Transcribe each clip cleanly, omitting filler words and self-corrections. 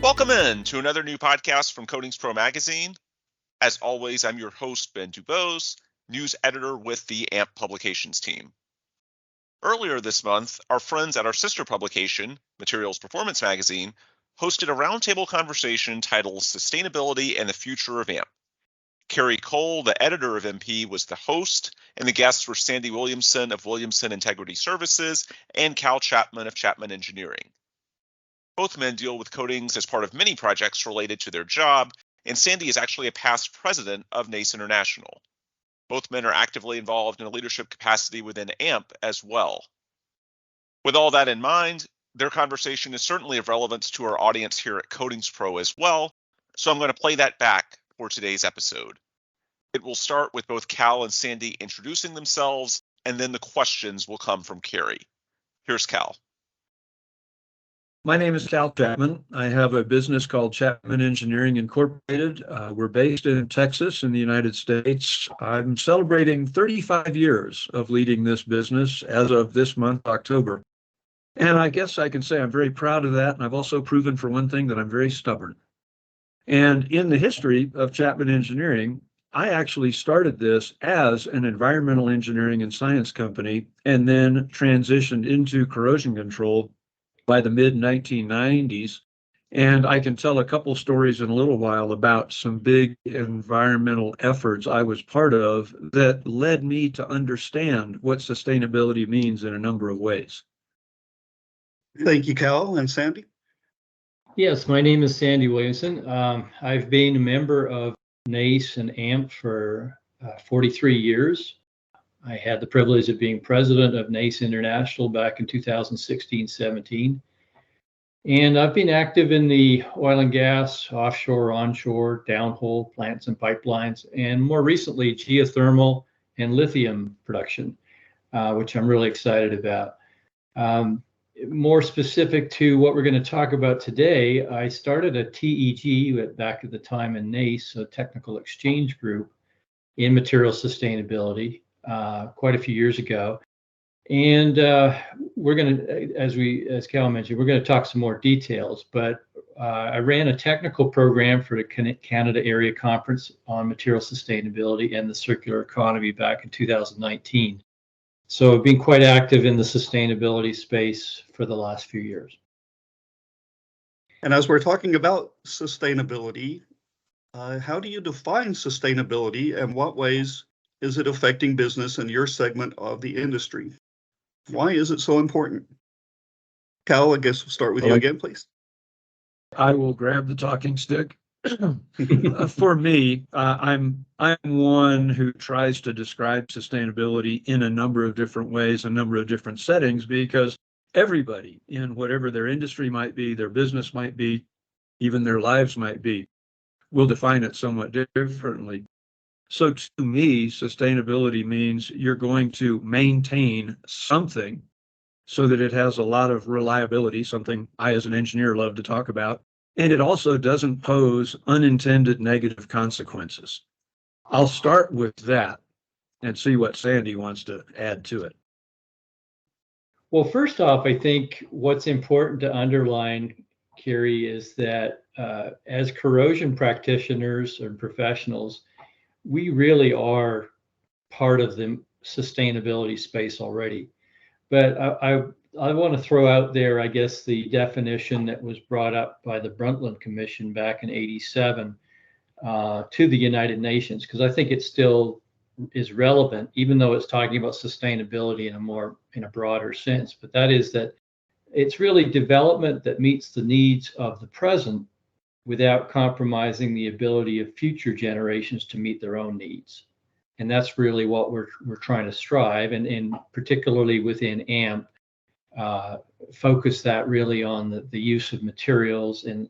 Welcome in to another new podcast from Coatings Pro Magazine. As always, I'm your host, Ben Dubose, news editor with the AMP publications team. Earlier this month, our friends at our sister publication, Materials Performance Magazine, hosted a roundtable conversation titled Sustainability and the Future of AMP. Carrie Cole, the editor of MP, was the host, and the guests were Sandy Williamson of Williamson Integrity Services and Cal Chapman of Chapman Engineering. Both men deal with coatings as part of many projects related to their job, and Sandy is actually a past president of NACE International. Both men are actively involved in a leadership capacity within AMP as well. With all that in mind, their conversation is certainly of relevance to our audience here at Coatings Pro as well, so I'm going to play that back for today's episode. It will start with both Cal and Sandy introducing themselves, and then the questions will come from Carrie. Here's Cal. My name is Cal Chapman. I have a business called Chapman Engineering Incorporated. We're based in Texas in the United States. I'm celebrating 35 years of leading this business as of this month, October. And I guess I can say I'm very proud of that. And I've also proven for one thing that I'm very stubborn. And in the history of Chapman Engineering, I actually started this as an environmental engineering and science company and then transitioned into corrosion control by the mid-1990s. And I can tell a couple stories in a little while about some big environmental efforts I was part of that led me to understand what sustainability means in a number of ways. Thank you, Cal. And Sandy? Yes, my name is Sandy Williamson. I've been a member of NACE and AMP for 43 years. I had the privilege of being president of NACE International back in 2016-17. And I've been active in the oil and gas, offshore, onshore, downhole plants and pipelines, and more recently, geothermal and lithium production, which I'm really excited about. More specific to what we're going to talk about today, I started a TEG back at the time in NACE, a technical exchange group in material sustainability quite a few years ago. And we're going to, as Cal mentioned, we're going to talk some more details, but I ran a technical program for the Canada Area Conference on Material Sustainability and the Circular Economy back in 2019. So I've been quite active in the sustainability space for the last few years. And as we're talking about sustainability, how do you define sustainability and what ways is it affecting business in your segment of the industry? Why is it so important? Cal, I guess we'll start with you again, please. I will grab the talking stick. For me, I'm one who tries to describe sustainability in a number of different ways, a number of different settings, because everybody in whatever their industry might be, their business might be, even their lives might be, will define it somewhat differently. So to me, sustainability means you're going to maintain something so that it has a lot of reliability, something I as an engineer love to talk about. And it also doesn't pose unintended negative consequences. I'll start with that and see what Sandy wants to add to it. Well, first off, I think what's important to underline, Carrie, is that as corrosion practitioners or professionals, we really are part of the sustainability space already. But I want to throw out there, I guess, the definition that was brought up by the Brundtland Commission back in '87 to the United Nations, because I think it still is relevant, even though it's talking about sustainability in a broader sense. But that is that it's really development that meets the needs of the present without compromising the ability of future generations to meet their own needs. And that's really what we're trying to strive, and particularly within AMP, focus that really on the use of materials and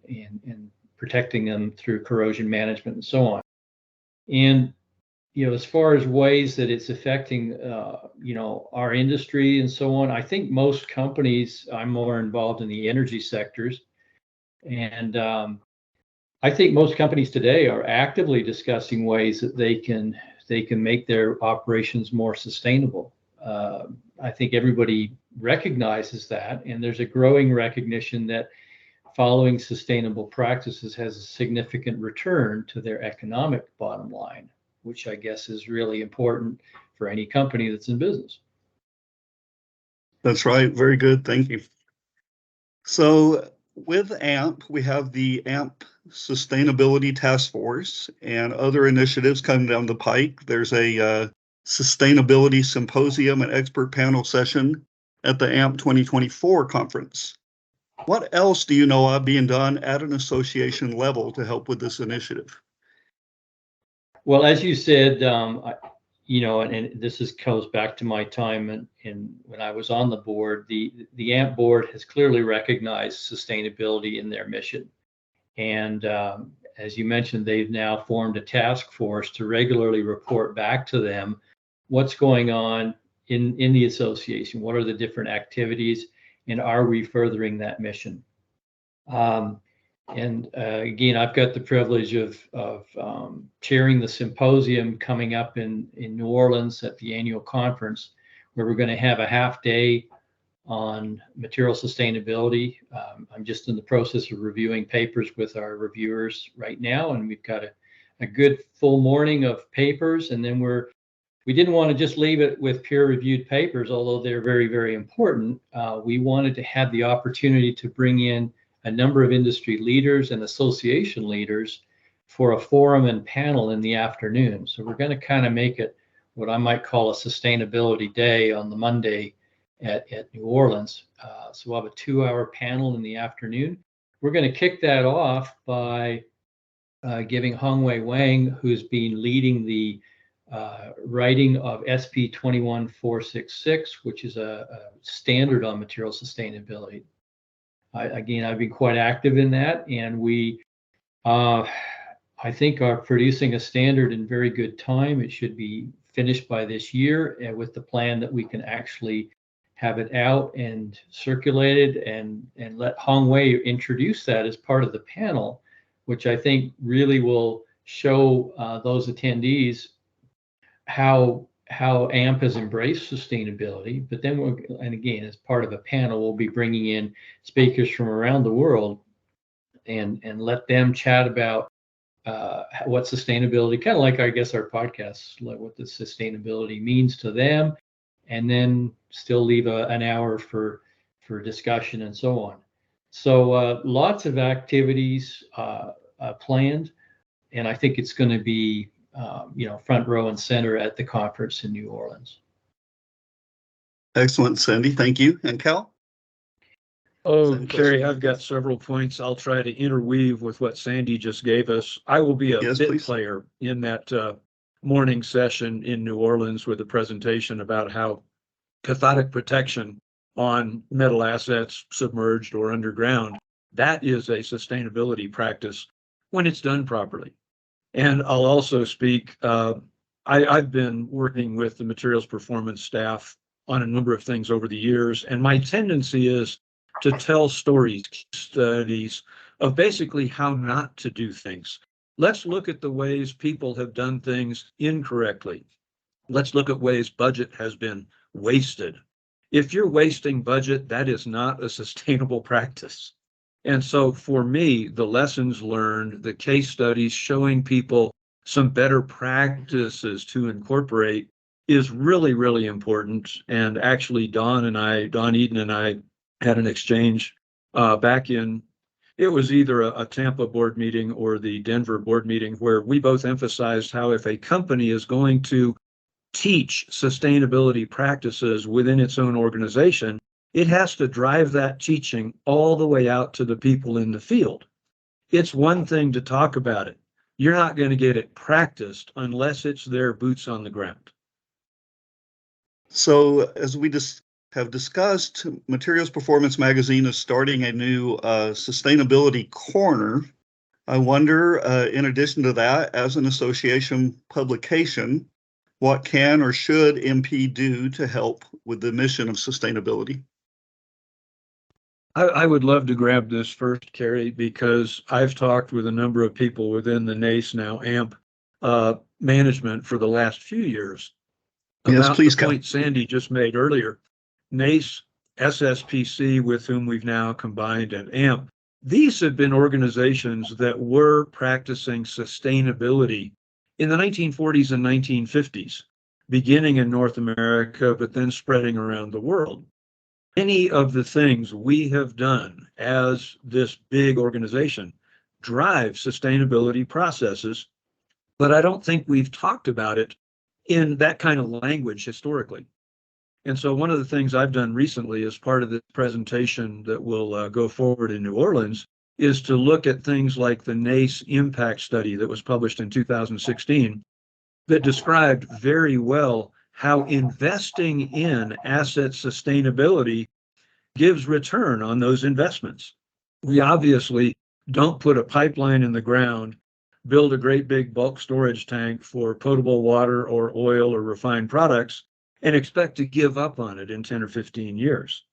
protecting them through corrosion management and so on. And as far as ways that it's affecting our industry and so on, I think most companies, I'm more involved in the energy sectors, and I think most companies today are actively discussing ways that they can make their operations more sustainable. I think everybody recognizes that, and there's a growing recognition that following sustainable practices has a significant return to their economic bottom line, which I guess is really important for any company that's in business. That's right. Very good. Thank you. So with AMP, we have the AMP Sustainability Task Force and other initiatives coming down the pike. There's a Sustainability Symposium and Expert Panel session at the AMP 2024 conference. What else do you know of being done at an association level to help with this initiative? Well, as you said, and this goes back to my time in when I was on the board. The AMP board has clearly recognized sustainability in their mission, and as you mentioned, they've now formed a task force to regularly report back to them what's going on in the association. What are the different activities, and are we furthering that mission? Again, I've got the privilege of chairing the symposium coming up in New Orleans at the annual conference, where we're going to have a half day on material sustainability. I'm just in the process of reviewing papers with our reviewers right now, and we've got a good full morning of papers. And then we didn't want to just leave it with peer-reviewed papers, although they're very, very important. We wanted to have the opportunity to bring in a number of industry leaders and association leaders for a forum and panel in the afternoon. So we're going to kind of make it what I might call a sustainability day on the Monday at New Orleans. So we'll have a 2-hour panel in the afternoon. We're going to kick that off by giving Hongwei Wang, who's been leading the writing of SP 21466, which is a standard on material sustainability. I've been quite active in that, and we, I think, are producing a standard in very good time. It should be finished by this year, and with the plan that we can actually have it out and circulated, and let Hongwei introduce that as part of the panel, which I think really will show those attendees how AMP has embraced sustainability. But then and again, as part of a panel, we'll be bringing in speakers from around the world and let them chat about what sustainability, kind of like, I guess, our podcasts, like what the sustainability means to them, and then still leave an hour for discussion and so on. So lots of activities planned, and I think it's going to be front row and center at the conference in New Orleans. Excellent, Sandy. Thank you. And Cal? Oh, Kerry, I've got several points. I'll try to interweave with what Sandy just gave us. I will be a bit player in that morning session in New Orleans with a presentation about how cathodic protection on metal assets submerged or underground, that is a sustainability practice when it's done properly. And I'll also speak, I've been working with the materials performance staff on a number of things over the years, and my tendency is to tell stories, studies of basically how not to do things. Let's look at the ways people have done things incorrectly. Let's look at ways budget has been wasted. If you're wasting budget, that is not a sustainable practice. And so for me, the lessons learned, the case studies showing people some better practices to incorporate is really, really important. And actually, Don Eden and I had an exchange back in, it was either a Tampa board meeting or the Denver board meeting, where we both emphasized how if a company is going to teach sustainability practices within its own organization, it has to drive that teaching all the way out to the people in the field. It's one thing to talk about it. You're not going to get it practiced unless it's their boots on the ground. So as we have discussed, Materials Performance Magazine is starting a new sustainability corner. I wonder, in addition to that, as an association publication, what can or should MP do to help with the mission of sustainability? I would love to grab this first, Kerry, because I've talked with a number of people within the NACE, now AMP, management for the last few years about the point Sandy just made earlier. NACE, SSPC, with whom we've now combined, and AMP These have been organizations that were practicing sustainability in the 1940s and 1950s, beginning in North America, but then spreading around the world. Many of the things we have done as this big organization drive sustainability processes, but I don't think we've talked about it in that kind of language historically. And so one of the things I've done recently as part of this presentation that will go forward in New Orleans is to look at things like the NACE impact study that was published in 2016 that described very well how investing in asset sustainability gives return on those investments. We obviously don't put a pipeline in the ground, build a great big bulk storage tank for potable water or oil or refined products, and expect to give up on it in 10 or 15 years.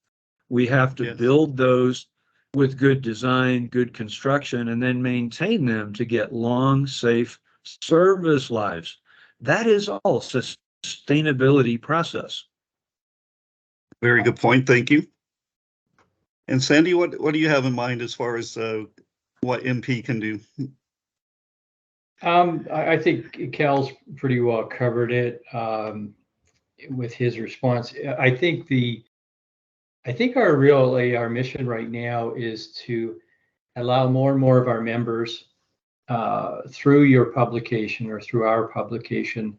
We have to build those with good design, good construction, and then maintain them to get long, safe service lives. That is all sustainability process. Very good point. Thank you. And Sandy, what do you have in mind as far as what MP can do? I think Cal's pretty well covered it with his response. I think our mission right now is to allow more and more of our members through your publication or through our publication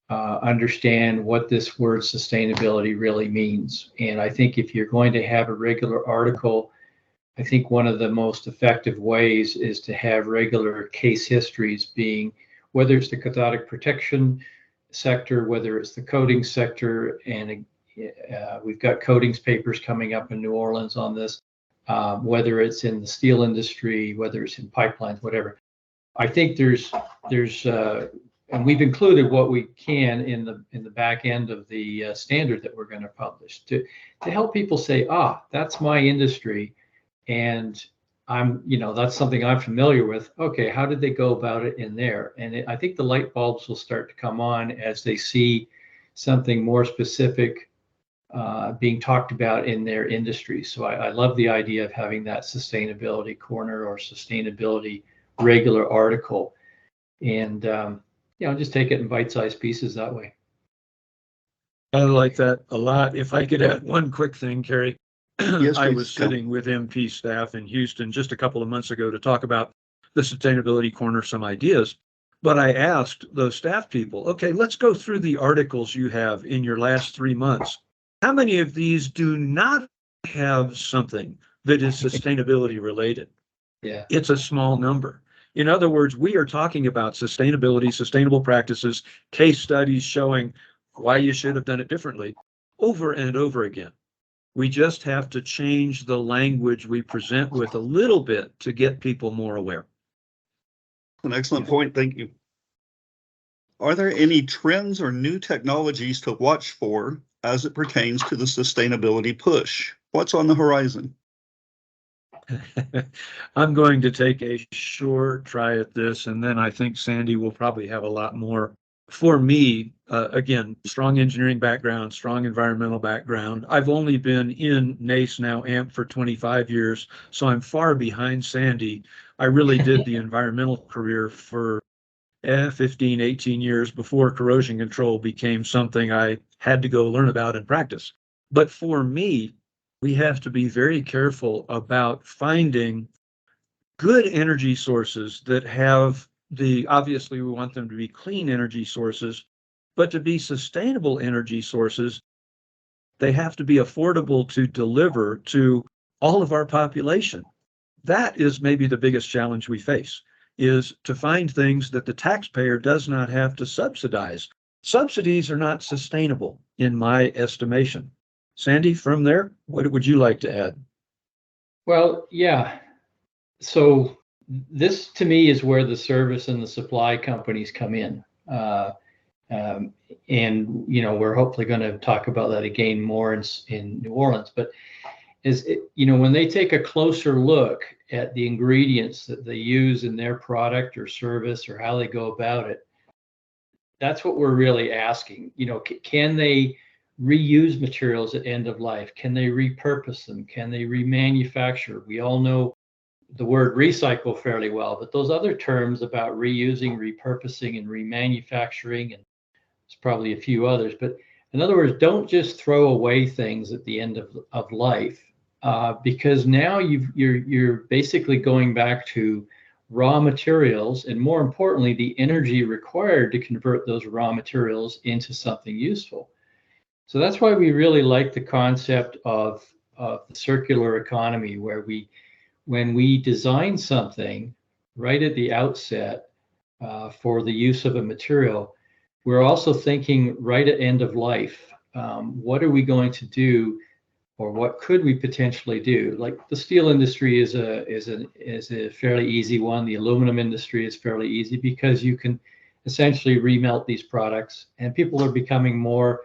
understand what this word sustainability really means. And I think if you're going to have a regular article, I think one of the most effective ways is to have regular case histories, being whether it's the cathodic protection sector, whether it's the coating sector, and we've got coatings papers coming up in New Orleans on this, whether it's in the steel industry, whether it's in pipelines, whatever. I think there's and we've included what we can in the back end of the standard that we're going to publish to help people say, that's my industry, and that's something I'm familiar with. Okay, how did they go about it in there? And I think the light bulbs will start to come on as they see something more specific being talked about in their industry. So I love the idea of having that sustainability corner or sustainability regular article, and just take it in bite-sized pieces that way. I like that a lot. If I could add one quick thing, Kerry. Yes, I was sitting with MP staff in Houston just a couple of months ago to talk about the Sustainability Corner, some ideas. But I asked those staff people, okay, let's go through the articles you have in your last 3 months. How many of these do not have something that is sustainability related? Yeah, it's a small number. In other words, we are talking about sustainability, sustainable practices, case studies showing why you should have done it differently over and over again. We just have to change the language we present with a little bit to get people more aware. An excellent point. Thank you. Are there any trends or new technologies to watch for as it pertains to the sustainability push? What's on the horizon? I'm going to take a short try at this, and then I think Sandy will probably have a lot more. For me, again, strong engineering background, strong environmental background. I've only been in NACE, now AMP, for 25 years, so I'm far behind Sandy. I really did the environmental career for 15, 18 years before corrosion control became something I had to go learn about and practice. But for me, we have to be very careful about finding good energy sources that have obviously we want them to be clean energy sources, but to be sustainable energy sources, they have to be affordable to deliver to all of our population. That is maybe the biggest challenge we face, is to find things that the taxpayer does not have to subsidize. Subsidies are not sustainable in my estimation. Sandy, from there, what would you like to add? Well, yeah. So this, to me, is where the service and the supply companies come in. And, we're hopefully going to talk about that again more in New Orleans. But when they take a closer look at the ingredients that they use in their product or service or how they go about it, that's what we're really asking. Can they reuse materials at end of life? Can they repurpose them? Can they remanufacture? We all know the word recycle fairly well, but those other terms about reusing, repurposing, and remanufacturing, and there's probably a few others, but in other words, don't just throw away things at the end of life, because now you're basically going back to raw materials, and more importantly, the energy required to convert those raw materials into something useful. So that's why we really like the concept of the circular economy, where when we design something right at the outset for the use of a material, we're also thinking right at end of life. What are we going to do, or what could we potentially do? Like the steel industry is a fairly easy one. The aluminum industry is fairly easy because you can essentially remelt these products, and people are becoming more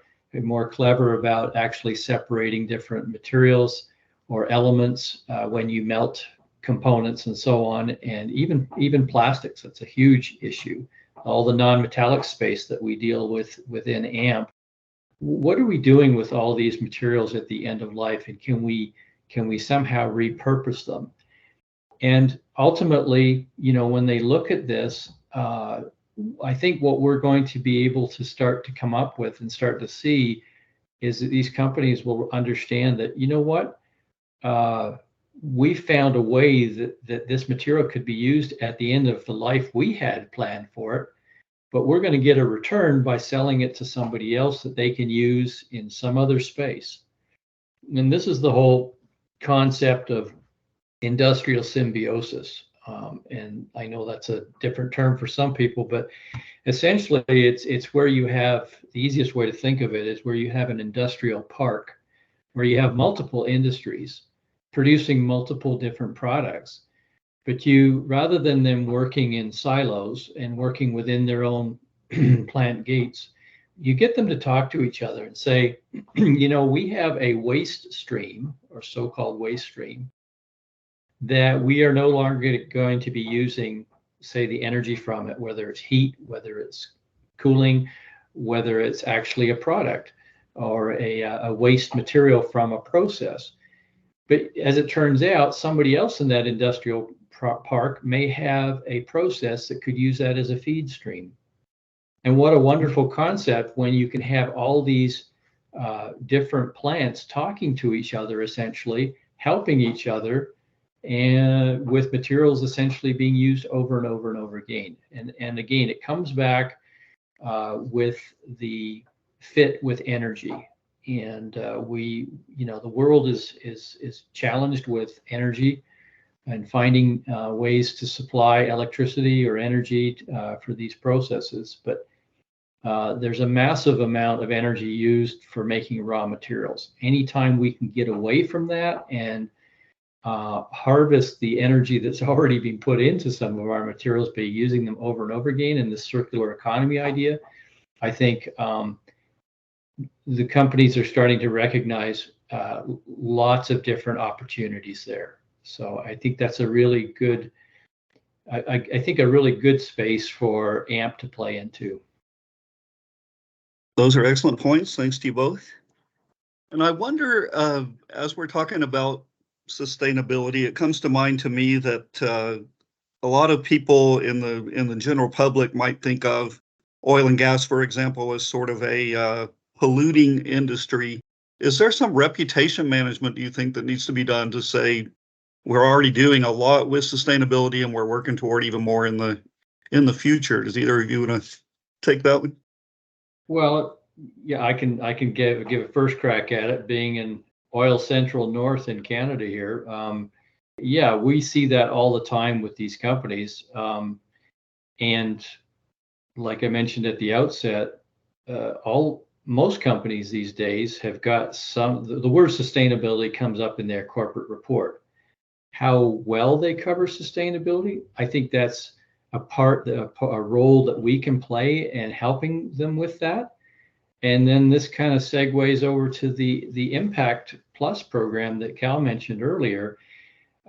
clever about actually separating different materials or elements when you melt components and so on, and even plastics. That's a huge issue. All the non-metallic space that we deal with within AMP. What are we doing with all these materials at the end of life, and can we somehow repurpose them? And ultimately, when they look at this, I think what we're going to be able to start to come up with and start to see is that these companies will understand that, we found a way that this material could be used at the end of the life we had planned for it, but we're going to get a return by selling it to somebody else that they can use in some other space. And this is the whole concept of industrial symbiosis. And I know that's a different term for some people, but essentially it's where you have, the easiest way to think of it is where you have an industrial park, where you have multiple industries producing multiple different products. But rather than them working in silos and working within their own plant gates, you get them to talk to each other and say, we have a waste stream, or so-called waste stream, that we are no longer going to be using, say, the energy from it, whether it's heat, whether it's cooling, whether it's actually a product or a waste material from a process. But as it turns out, somebody else in that industrial park may have a process that could use that as a feed stream. And what a wonderful concept when you can have all these different plants talking to each other, essentially helping each other, and with materials essentially being used over and over and over again. And again, it comes back with the fit with energy. And the world is challenged with energy and finding ways to supply electricity or energy for these processes. But there's a massive amount of energy used for making raw materials. Anytime we can get away from that and harvest the energy that's already been put into some of our materials by using them over and over again in the circular economy idea, I think the companies are starting to recognize lots of different opportunities there. So I think that's a really good, I think a really good space for AMP to play into. Those are excellent points. Thanks to you both. And I wonder, as we're talking about sustainability, it comes to mind to me that a lot of people in the general public might think of oil and gas, for example, as sort of a polluting industry. Is there some reputation management, do you think, that needs to be done to say we're already doing a lot with sustainability and we're working toward even more in the future? Does either of you want to take that one? Well, yeah, I can give a first crack at it, being in oil central north in Canada here. Yeah, we see that all the time with these companies. And like I mentioned at the outset, most companies these days have got the word sustainability comes up in their corporate report. How well they cover sustainability, I think that's a role that we can play in helping them with that. And then this kind of segues over to the Impact Plus program that Cal mentioned earlier.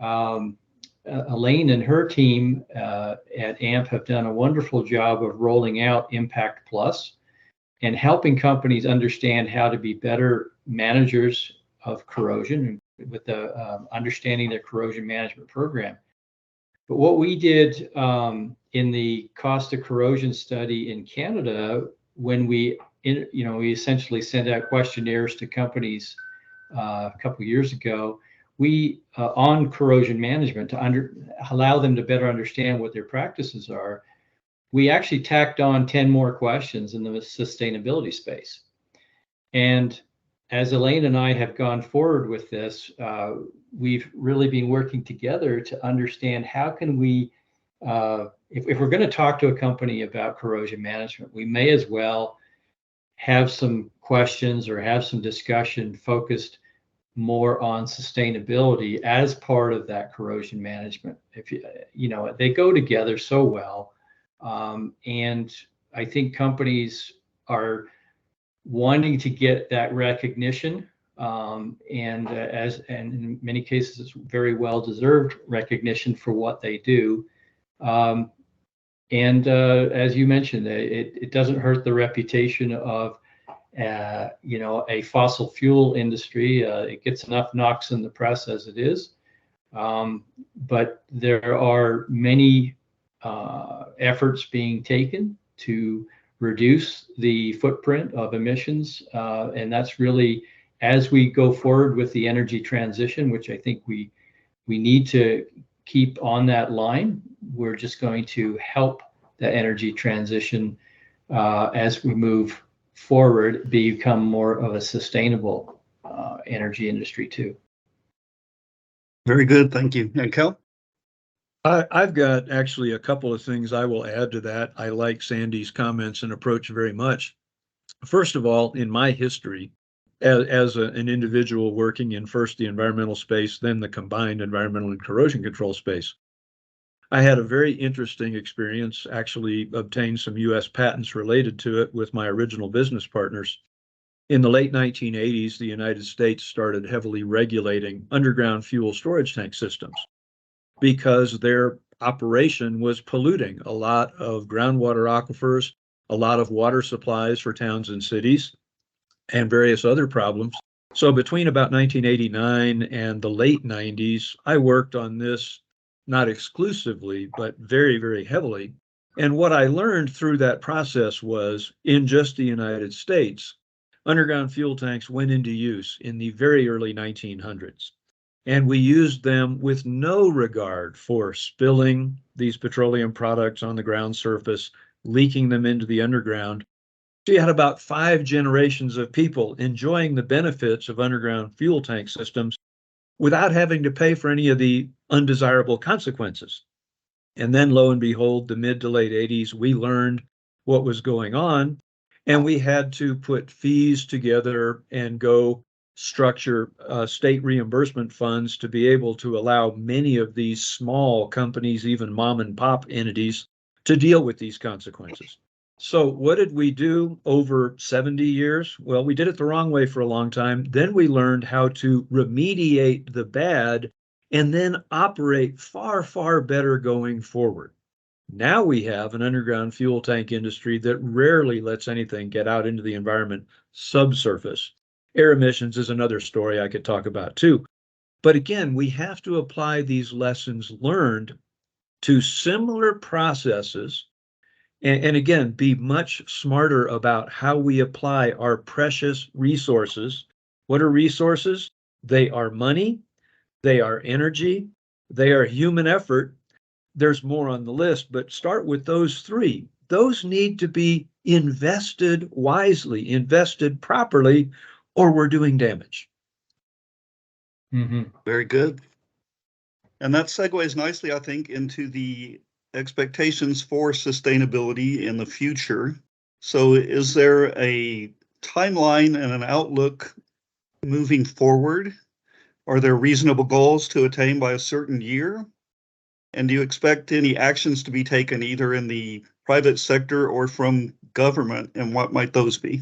Elaine and her team at AMP have done a wonderful job of rolling out Impact Plus and helping companies understand how to be better managers of corrosion with the understanding their corrosion management program. But what we did in the cost of corrosion study in Canada, when we essentially sent out questionnaires to companies a couple of years ago, we on corrosion management to allow them to better understand what their practices are. We actually tacked on 10 more questions in the sustainability space. And as Elaine and I have gone forward with this, we've really been working together to understand how can we, if we're going to talk to a company about corrosion management, we may as well have some questions or have some discussion focused more on sustainability as part of that corrosion management. If they go together so well, and I think companies are wanting to get that recognition, and in many cases, it's very well-deserved recognition for what they do. As you mentioned, it doesn't hurt the reputation of a fossil fuel industry. It gets enough knocks in the press as it is, but there are many efforts being taken to reduce the footprint of emissions, and that's really, as we go forward with the energy transition, which I think we need to keep on that line. We're just going to help the energy transition as we move forward become more of a sustainable energy industry too. Very good, thank you. And Cal? I've got actually a couple of things I will add to that. I like Sandy's comments and approach very much. First of all, in my history, as an individual working in first the environmental space, then the combined environmental and corrosion control space, I had a very interesting experience, actually obtained some US patents related to it with my original business partners. In the late 1980s, the United States started heavily regulating underground fuel storage tank systems because their operation was polluting a lot of groundwater aquifers, a lot of water supplies for towns and cities, and various other problems. So between about 1989 and the late 90s, I worked on this, not exclusively, but very, very heavily. And what I learned through that process was, in just the United States, underground fuel tanks went into use in the very early 1900s. And we used them with no regard for spilling these petroleum products on the ground surface, leaking them into the underground. So you had about 5 generations of people enjoying the benefits of underground fuel tank systems without having to pay for any of the undesirable consequences. And then lo and behold, the mid to late 80s, we learned what was going on, and we had to put fees together and go structure state reimbursement funds to be able to allow many of these small companies, even mom and pop entities, to deal with these consequences. So what did we do over 70 years? Well, we did it the wrong way for a long time. Then we learned how to remediate the bad and then operate far, far better going forward. Now we have an underground fuel tank industry that rarely lets anything get out into the environment subsurface. Air emissions is another story I could talk about too. But again, we have to apply these lessons learned to similar processes, and again, be much smarter about how we apply our precious resources. What are resources? They are money, they are energy, they are human effort. There's more on the list, but start with those 3. Those need to be invested wisely, invested properly, or we're doing damage. Mm-hmm. Very good. And that segues nicely, I think, into the expectations for sustainability in the future. So is there a timeline and an outlook moving forward? Are there reasonable goals to attain by a certain year? And do you expect any actions to be taken either in the private sector or from government, and what might those be?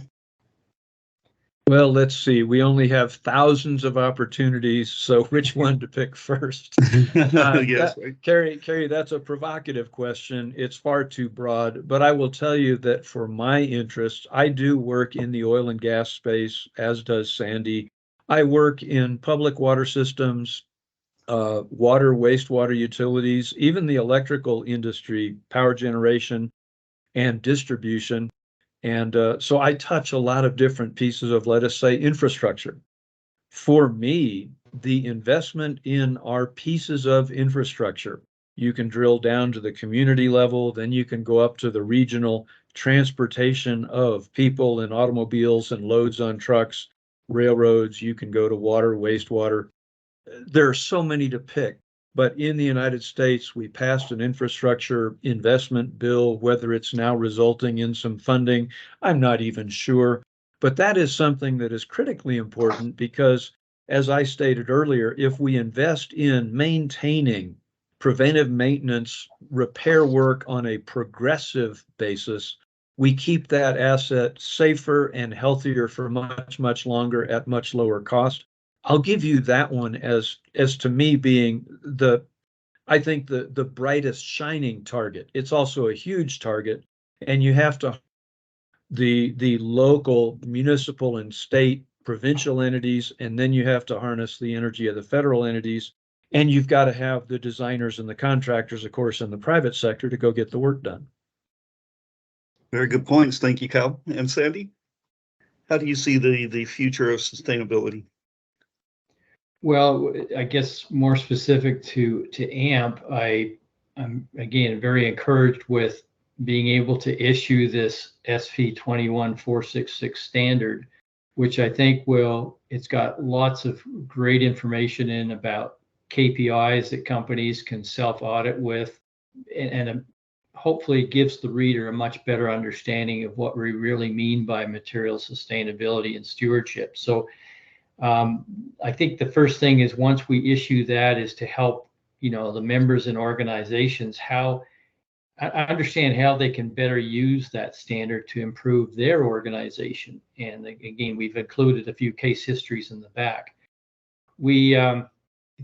Well, let's see. We only have thousands of opportunities, so which one to pick first? Yes, right. Carrie, that's a provocative question. It's far too broad, but I will tell you that for my interests, I do work in the oil and gas space, as does Sandy. I work in public water systems, water, wastewater utilities, even the electrical industry, power generation and distribution. And so I touch a lot of different pieces of, let us say, infrastructure. For me, the investment in our pieces of infrastructure, you can drill down to the community level, then you can go up to the regional transportation of people and automobiles and loads on trucks, railroads, you can go to water, wastewater. There are so many to pick. But in the United States, we passed an infrastructure investment bill, whether it's now resulting in some funding, I'm not even sure. But that is something that is critically important because, as I stated earlier, if we invest in maintaining preventive maintenance, repair work on a progressive basis, we keep that asset safer and healthier for much, much longer at much lower cost. I'll give you that one as to me being I think the brightest shining target. It's also a huge target, and you have to the local, municipal, and state, provincial entities, and then you have to harness the energy of the federal entities, and you've got to have the designers and the contractors, of course, in the private sector to go get the work done. Very good points. Thank you, Cal. And Sandy, how do you see the future of sustainability? Well, I guess more specific to AMP, I'm again very encouraged with being able to issue this SV 21466 standard, which I think it's got lots of great information in about KPIs that companies can self-audit with, and hopefully gives the reader a much better understanding of what we really mean by material sustainability and stewardship. So I think the first thing is, once we issue that, is to help the members and organizations understand how they can better use that standard to improve their organization. And again, we've included a few case histories in the back. We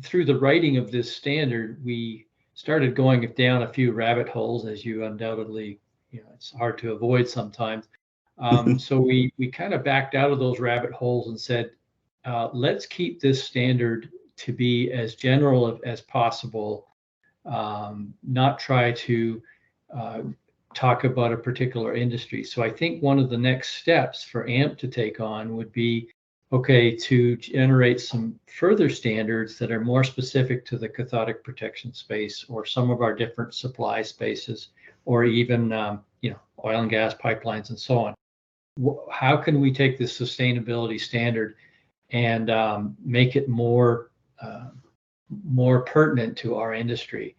through the writing of this standard, we started going down a few rabbit holes, as you undoubtedly, it's hard to avoid sometimes. So we kind of backed out of those rabbit holes and said, let's keep this standard to be as general as possible, not try to talk about a particular industry. So I think one of the next steps for AMP to take on would be, to generate some further standards that are more specific to the cathodic protection space, or some of our different supply spaces, or even oil and gas pipelines and so on. How can we take this sustainability standard and make it more pertinent to our industry?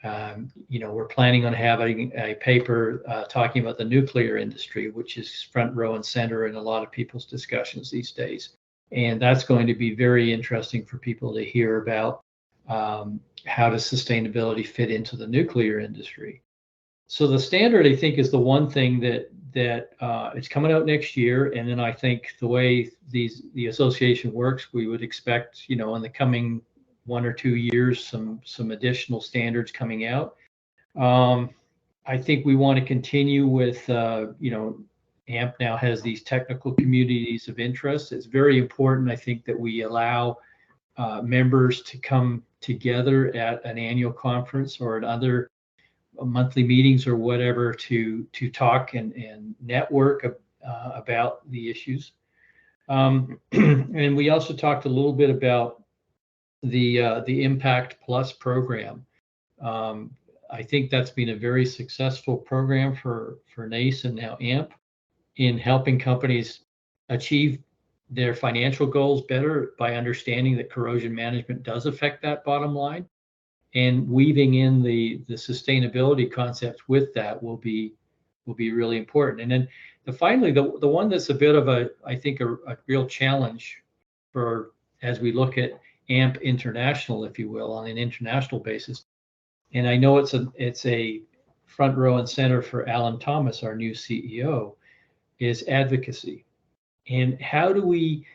We're planning on having a paper talking about the nuclear industry, which is front row and center in a lot of people's discussions these days. And that's going to be very interesting for people to hear about how does sustainability fit into the nuclear industry. So the standard, I think, is the one thing that it's coming out next year. And then I think the way the association works, we would expect, in the coming 1 or 2 years, some additional standards coming out. I think we want to continue with, AMP now has these technical communities of interest. It's very important, I think, that we allow members to come together at an annual conference or at other monthly meetings or whatever to talk and network about the issues. And we also talked a little bit about the Impact Plus program. I think that's been a very successful program for NACE and now AMP in helping companies achieve their financial goals better by understanding that corrosion management does affect that bottom line, and weaving in the sustainability concepts with that will be really important. And then finally, the one that's a bit of I think a real challenge for, as we look at AMP International, if you will, on an international basis. And I know it's a front row and center for Alan Thomas, our new CEO, is advocacy. And how do we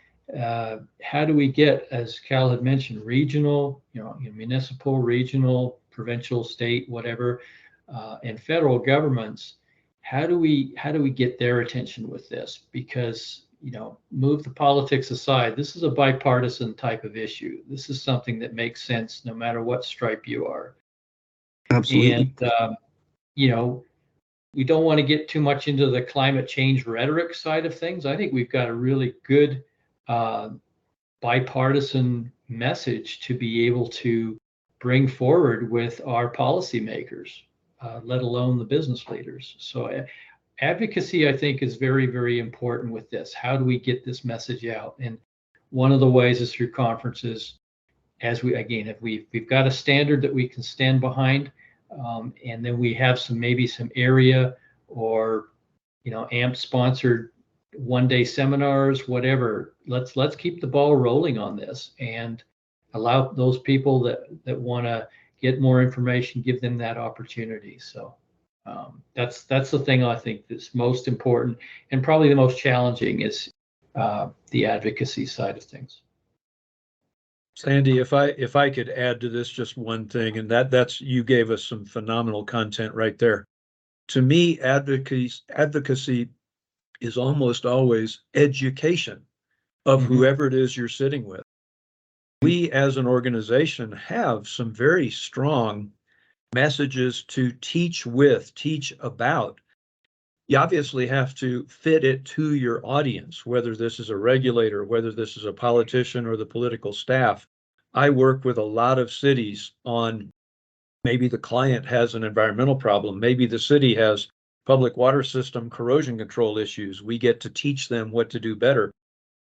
get, as Cal had mentioned, regional, municipal, regional, provincial, state, whatever, and federal governments, how do we get their attention with this? Because move the politics aside. This is a bipartisan type of issue. This is something that makes sense no matter what stripe you are. Absolutely. And, we don't want to get too much into the climate change rhetoric side of things. I think we've got a really good bipartisan message to be able to bring forward with our policymakers, let alone the business leaders. So advocacy, I think, is very, very important with this. How do we get this message out? And one of the ways is through conferences. If we've got a standard that we can stand behind, and then we have maybe some area or AMP sponsored one-day seminars, whatever. Let's keep the ball rolling on this and allow those people that want to get more information, give them that opportunity. So that's the thing I think that's most important and probably the most challenging is the advocacy side of things. Sandy, if I could add to this just one thing, and that's you gave us some phenomenal content right there. To me, advocacy is almost always education of whoever it is you're sitting with. We as an organization have some very strong messages to teach about. You obviously have to fit it to your audience, whether this is a regulator, whether this is a politician or the political staff. I work with a lot of cities on maybe the client has an environmental problem, maybe the city has public water system corrosion control issues. We get to teach them what to do better.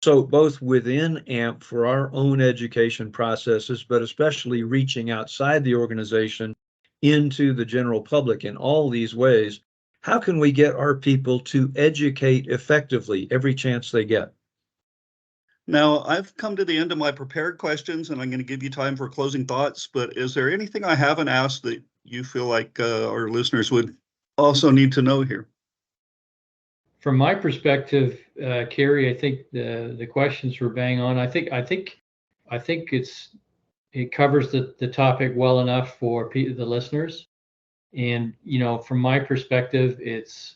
So both within AMP for our own education processes, but especially reaching outside the organization into the general public in all these ways, how can we get our people to educate effectively every chance they get? Now, I've come to the end of my prepared questions, and I'm going to give you time for closing thoughts, but is there anything I haven't asked that you feel like our listeners would also need to know here? From my perspective, Carrie, I think the questions were bang on. I think it covers the topic well enough for the listeners. And, from my perspective, it's,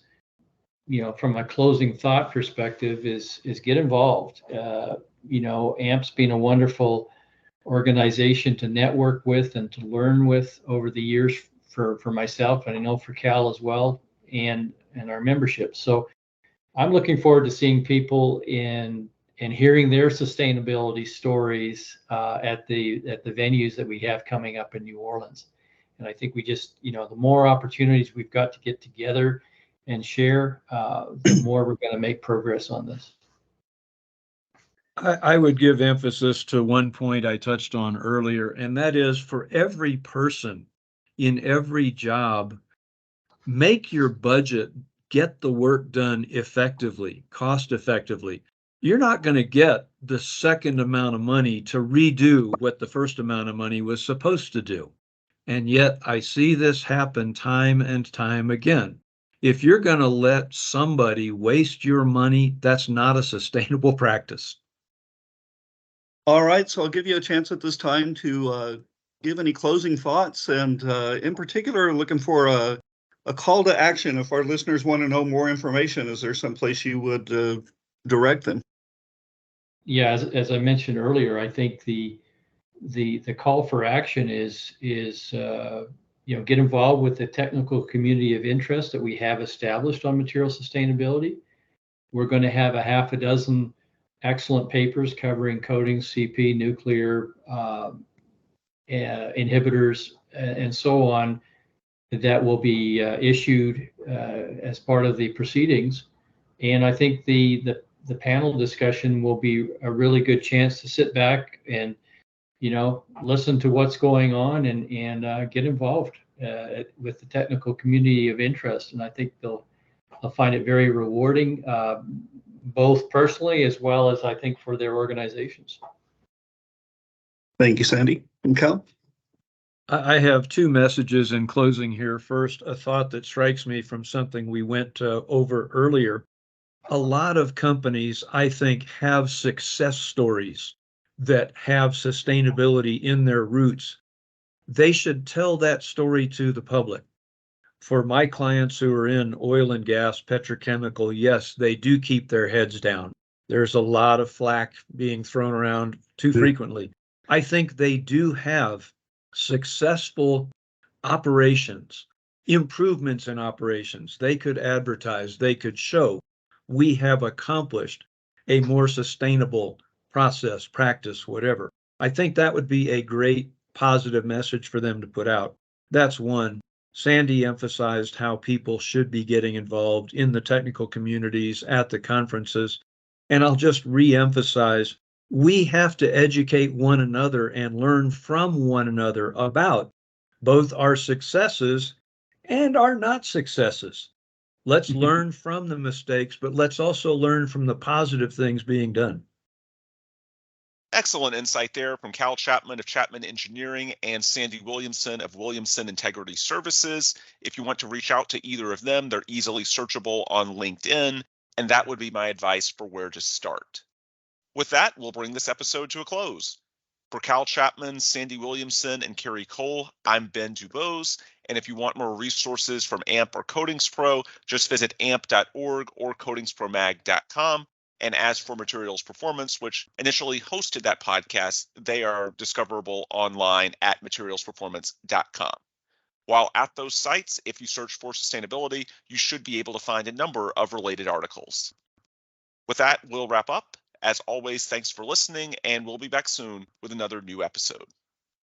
from a closing thought perspective is get involved. AMP's been a wonderful organization to network with and to learn with over the years for myself, and I know for Cal as well, and our membership. So I'm looking forward to seeing people and hearing their sustainability stories at the venues that we have coming up in New Orleans. And I think we just, the more opportunities we've got to get together and share, the more we're going to make progress on this. I would give emphasis to one point I touched on earlier, and that is for every person in every job, make your budget, get the work done effectively, cost effectively. You're not going to get the second amount of money to redo what the first amount of money was supposed to do. And yet I see this happen time and time again. If you're going to let somebody waste your money, that's not a sustainable practice. All right, so I'll give you a chance at this time to give any closing thoughts, and in particular, looking for a call to action. If our listeners want to know more information, is there someplace you would direct them? Yeah, as I mentioned earlier, I think the call for action is get involved with the technical community of interest that we have established on material sustainability. We're going to have a half a dozen excellent papers covering coatings, CP, nuclear, inhibitors, and so on that will be issued as part of the proceedings. And I think the panel discussion will be a really good chance to sit back and listen to what's going on and get involved with the technical community of interest. And I think they'll find it very rewarding, both personally as well as I think for their organizations. Thank you, Sandy. And Cal? I have two messages in closing here. First, a thought that strikes me from something we went over earlier. A lot of companies, I think, have success stories that have sustainability in their roots. They should tell that story to the public. For my clients who are in oil and gas, petrochemical, yes, they do keep their heads down. There's a lot of flack being thrown around too frequently. I think they do have successful operations, improvements in operations. They could advertise, they could show we have accomplished a more sustainable process, practice, whatever. I think that would be a great positive message for them to put out. That's one. Sandy emphasized how people should be getting involved in the technical communities at the conferences. And I'll just re-emphasize, we have to educate one another and learn from one another about both our successes and our not successes. Let's learn from the mistakes, but let's also learn from the positive things being done. Excellent insight there from Cal Chapman of Chapman Engineering and Sandy Williamson of Williamson Integrity Services. If you want to reach out to either of them, they're easily searchable on LinkedIn, and that would be my advice for where to start. With that, we'll bring this episode to a close. For Cal Chapman, Sandy Williamson, and Carrie Cole, I'm Ben Dubose. And if you want more resources from AMP or Coatings Pro, just visit amp.org or coatingspromag.com. And as for Materials Performance, which initially hosted that podcast, they are discoverable online at materialsperformance.com. While at those sites, if you search for sustainability, you should be able to find a number of related articles. With that, we'll wrap up. As always, thanks for listening, and we'll be back soon with another new episode.